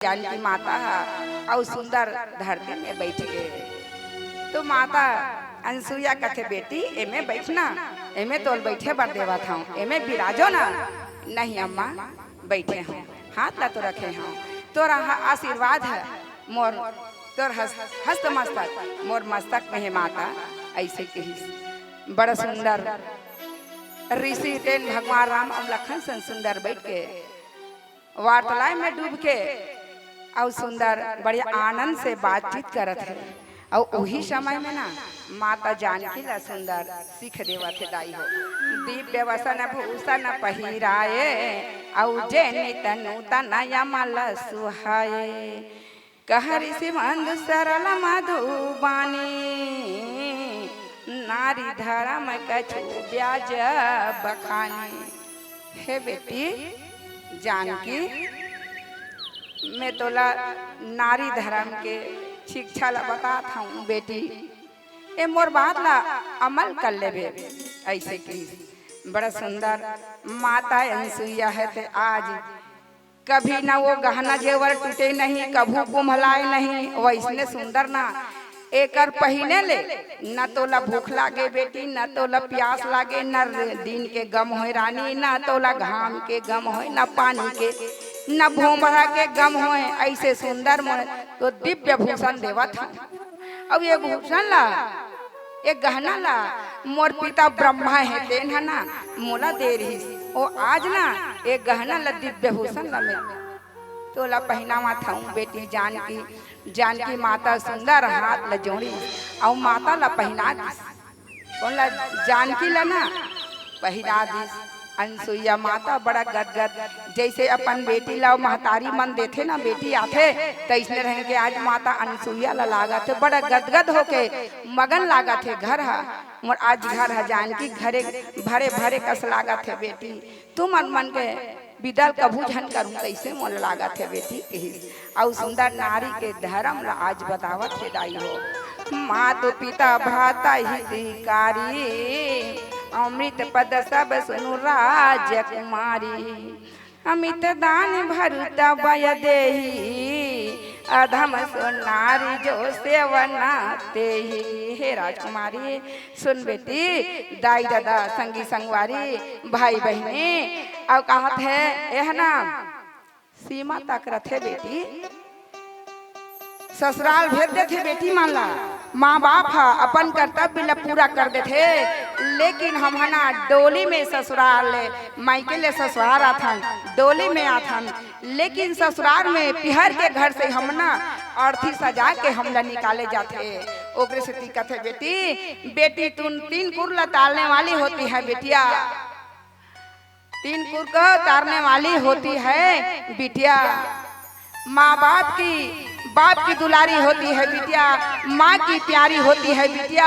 जानकी माता और सुंदर धरती में बैठ गए। तो माता अनसुईया कथे बेटी एमे बैठना, एमे तोल बैठे बर देवा था, एमे बिराजो ना। नहीं अम्मा बैठे हूँ, हाथ ला तो रखे हूँ, तोरा आशीर्वाद है मोर, तोर हस्त मस्तक मोर मस्तक में है माता। ऐसे कही बड़ा सुंदर ऋषि तेन भगवान राम और लखन सन सुंदर बैठ के वार्तालाप में डूब के और सुंदर बड़े आनंद से बातचीत करत है। और वही समय में ना माता जानकी ला सुंदर सीख देवा थे दाई हो, दिव्य वसन भूषण पहिराए और जैनी तनु तनयमल सुहाए। कहरि सिमंद सरल मधुबानी नारी धर्म कछु ब्याज बखानी। हे बेटी जानकी, मैं तोला नारी धर्म के शिक्षा ला बता था बेटी, ए मोर बात ला अमल कर लेबे। ऐसे की बड़ा सुंदर माता अनसुईया है ते आज कभी ना वो गहना जेवर टूटे नहीं, कभू कुम्हलाए नहीं, वैसने सुंदर ना एकर पहिने ले न तोला भूख लागे बेटी, न तोला प्यास लागे, न दिन के गम होए रानी, न तोला घाम के गम होए, न पानी के न भोमरा के गम होए। ऐसे सुंदर मोर तो दिव्य भूषण देवा था। अब ये भूषण ला एक गहना ला मोर पिता ब्रह्मा है तेन है ना मोला दे रही, ओ आज ना एक गहना ला दिव्य भूषण ला मैं तोला पहनावा था बेटी जानकी। जानकी माता सुंदर हाथ ला जोड़ी और माता ला पहना दी, बोला जानकी ला ना पहना दी। अनसुईया माता बड़ा गदगद, जैसे अपन बेटी ला महतारी मन देथे ना बेटी आथे तैसने रहे के आज माता अनसुईया ला लागा थे बड़ा गदगद होके मगन लागा थे। घर हा मोर आज घर हा जानकी घरे भरे भरे कस लागा थे बेटी, तुम मन के विदल कभू झन करूँ कैसे मोल लागा थे बेटी कही। और सुंदर नारी के धर्म ला आज बतावत थे दाई हो। मातो पिता भ्राता हितकारी अमृत पद सब सुनु राजकुमारी। अमित दान भरुता बय देही अधम सुनारी जो सेवना तेही। हे राजकुमारी सुन बेटी, दाई दादा संगी संगवारी भाई बहने और कहत है यह ना सीमा तक रथे बेटी, ससुराल भेज देते बेटी मान ला, माँ बाप हा अपन कर्तव्य ला पूरा कर देते, लेकिन हम है ना डोली में ससुराल मायके ले ससुराल आथन, डोली में आथन, लेकिन ससुराल में पिहर के घर से हम ना अर्थी सजा के हम ला निकाले जाते। ओकरे से दिक्कत है बेटी, बेटी तुम 3 कुर ला तालने वाली होती है बेटिया, 3 कुर को तारने वाली होती है बिटिया। माँ बाप की दुलारी होती है बिटिया, माँ की प्यारी होती है बिटिया,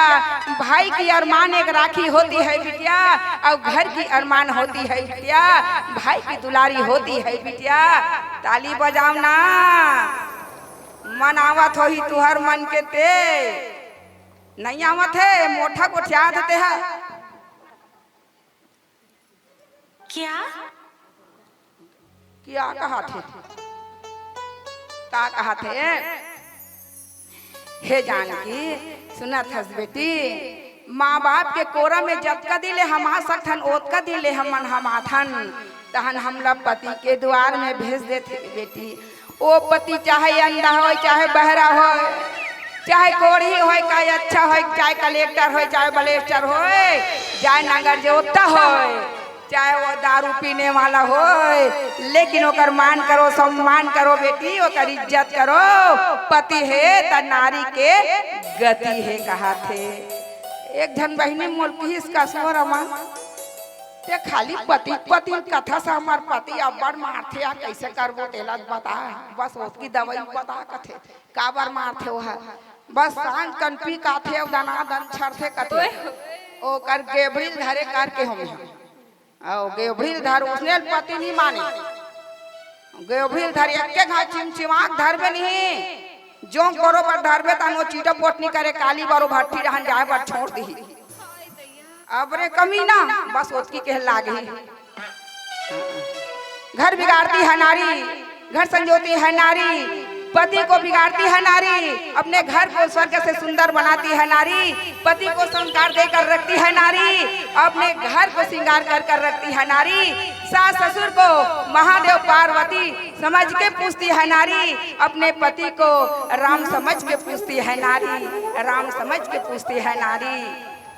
भाई की अरमान एक राखी होती है बिटिया, और घर की अरमान होती है बिटिया, भाई की दुलारी होती है बिटिया। ताली बजाओ ना, मन आवत हो ही तुहर मन के ते नहीं आवत है, मोटा को क्या देते है क्या कहा थे का कहा थे। हे जानकी सुनत हस बेटी, माँ बाप के कोरा में जतका दिले हम आ सकथन ओतका दिले हमन हम आथन, तहन हमला पति के द्वार में भेज देते बेटी। ओ पति चाहे अंधा हो चाहे बहरा हो चाहे कोढ़ी हो चाहे अच्छा हो चाहे कलेक्टर हो चाहे बलेस्टर हो चाहे नगर जोता हो चाहे वो दारू पीने वाला हो, लेकिन ओकर मान करो सम्मान करो बेटी, ओकर इज्जत करो। पति है त नारी के गति है कहा थे। एक धन बहनी मोल पीस का सोर अमा ते खाली पति पति कथा से हमार पति अब्बड़ मारथे आ कैसे करबो तेला बता, बस उसकी दवाई बता कथे काबर मारथे ओहा, बस सांझ कनपी काथे और दाना दन छरथे कथे ओकर गेबड़िल धरे करके हम और गेभील धर उसने पति नहीं माने, गेभील धर एक घा चिमचिमाक धरबे नहीं, जो करो पर धरबे तन वो चीटा पोट नहीं करे, काली बारो भट्टी रहन जाए पर छोड़ दी। अब रे कमीना बस उसकी कह लागे घर बिगाड़ती है नारी, घर संजोती है नारी, पति को बिगाड़ती है नारी, अपने घर को स्वर्ग से सुंदर बनाती है नारी, पति को संस्कार देकर रखती है नारी, अपने घर को श्रृंगार कर कर रखती है नारी, सास ससुर को महादेव पार्वती समझ के पूछती है नारी, अपने पति को राम समझ के पूछती है नारी, राम समझ के पूछती है नारी।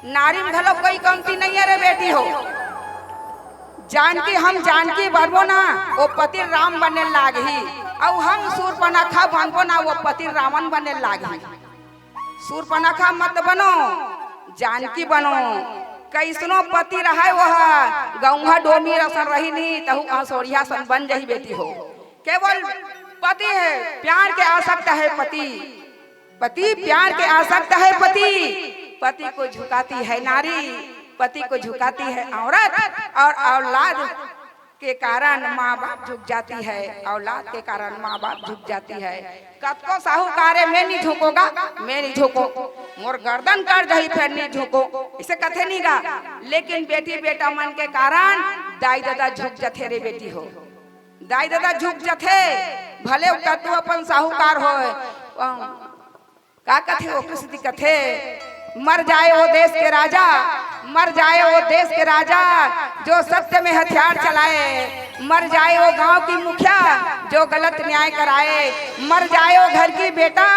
नारी में घलो कोई कमती नहीं है रे बेटी हो। जानकी हम जानकी बनबो ना वो पति राम बने लागी, और हम सूर्पनखा बनबो ना वो पति रावण बने लागी। सूर्पनखा मत बनो, जानकी बनो। कैसनो पति रहा वह गौहा डोमी रसन रही नहीं तहु असोरिया सन बन जही बेटी हो। केवल पति है, प्यार के आसक्त है पति, पति प्यार के आसक्त है पति, पति को झुकाती है नारी, पति को झुकाती है औरत, और औलाद के कारण माँ बाप झुक जाती है, औलाद के कारण माँ बाप झुक जाती है। कतको साहूकारे मैं नहीं झुकोगा, मैं नहीं झुको, मोर गर्दन कर दही फिर नहीं झुको, इसे कथे नहीं गा। लेकिन बेटी बेटा मन के कारण दाई दादा झुक जथे रे बेटी हो, दाई दादा झुक जथे। भले कतु अपन साहूकार हो, का कथे वो कृष्ण कथे, मर जाए वो देश के राजा, मर जाए वो देश के राजा जो सत्य में हथियार चलाए, मर जाए वो गांव की मुखिया जो गलत न्याय कराए, मर जाए वो घर की बेटा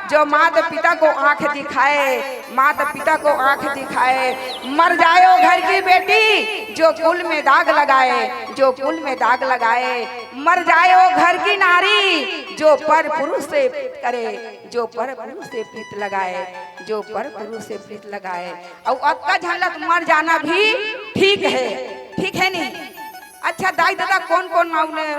जो माता पिता को आंख दिखाए, माता पिता को आंख दिखाए, मर जाए वो घर की बेटी जो कुल में दाग लगाए, जो कुल में दाग लगाए, मर जाए वो घर की नारी जो पर पुरुष से करे, जो पर पुरुष से प्रीत लगाए, जो पर पुरुष से प्रीत लगाए। और अक्का झलक मर जाना भी ठीक है, ठीक है नहीं। अच्छा दाई दादा कौन कौन माउने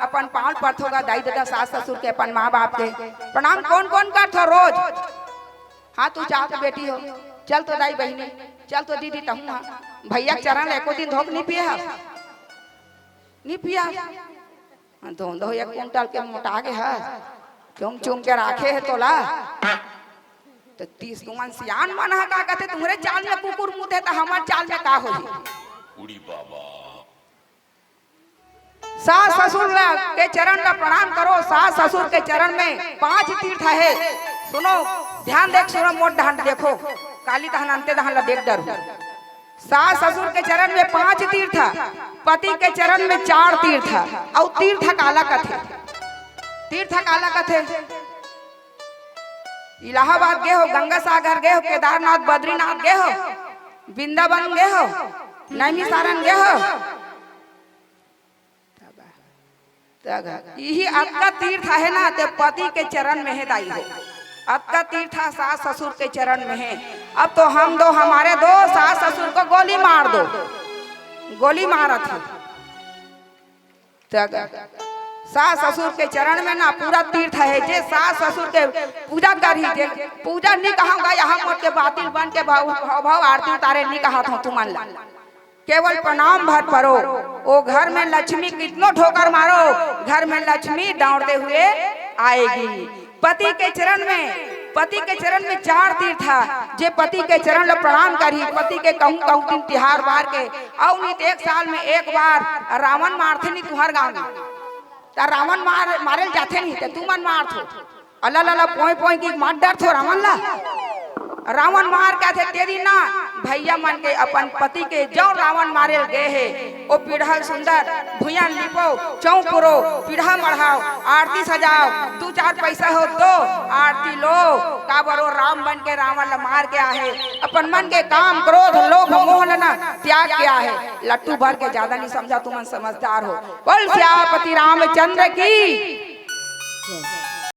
अपन पाँव पड़त होगा, दाई दादा सास ससुर के अपन माँ बाप के प्रणाम कौन कौन करत हो रोज। हाँ तू चाह तो बेटी हो, चल तो दाई बहनी, चल तो दीदी तहु भैया चरण एको दिन धोख नहीं पिया, नहीं पिया दो एक कुंटल के मोटा के है, चुम चुम के राखे है तोला तो 30 तुमन सियान मन है का कहते तुम्हारे चाल में कुकुर मुते तो हमार चाल में का होई। उड़ी बाबा सास ससुर के चरण में प्रणाम करो, सास ससुर के चरण में 5 तीर्थ है। सुनो ध्यान देख, सुनो मोट ढांड देखो, काली दहन अंते दहन ला देख डर। सास ससुर के चरण में 5 तीर्थ, पति के चरण में 4 तीर्थ, और तीर्थ काला कथे, तीर्थ काला कथे। इलाहाबाद गए हो, गंगा सागर गए हो, केदारनाथ बद्रीनाथ गए हो, वृंदावन गए हो, नैमिसारन गए हो, यही आपका तीर्थ है ना, ते पति के चरण में है दाई हो, आपका तीर्थ सास ससुर के चरण में है। अब तो हम दो हमारे दो सास ससुर को गोली मार दो, गोली मारा था सास ससुर के चरण में ना पूरा तीर्थ है। जे सास ससुर के पूजा करी, जे पूजा नहीं कहूँगा यहाँ मोट के बातिल बन के भाव आरती उतारे नहीं कहा था तुमन ला, केवल प्रणाम भर परो। वो घर में लक्ष्मी कितनो ठोकर मारो, घर में लक्ष्मी दौड़ते हुए आएगी। पति के चरण में, पति के चरण में 4 तीर्थ है। जे पति के चरण ला प्रणाम करी, पति के कहूँ कहूँ दिन तिहार बार के, और नहीं 1 साल में 1 बार रावण मारते नहीं तुहर गाँव में, रावण मारे जाते नहीं थे, तू मन मार थो अल्लाह अल्लाह पोई पोई की मार डर थो रावण ला, रावण मार क्या थे तेरी ना भैया मन के अपन पति के जो रावण मारे गए है वो पीढ़ा सुंदर भुया लिपो चौपुरो पीढ़ा मढ़ाओ आरती सजाओ 2-4 पैसा हो तो आरती लो काबरो राम बन के रावण ला मार के आहे अपन मन के काम क्रोध लोभ मोह ना त्याग के आहे। लट्टू भर के ज्यादा नहीं समझा, तुम समझदार हो। बोल श्यापति रामचंद्र की।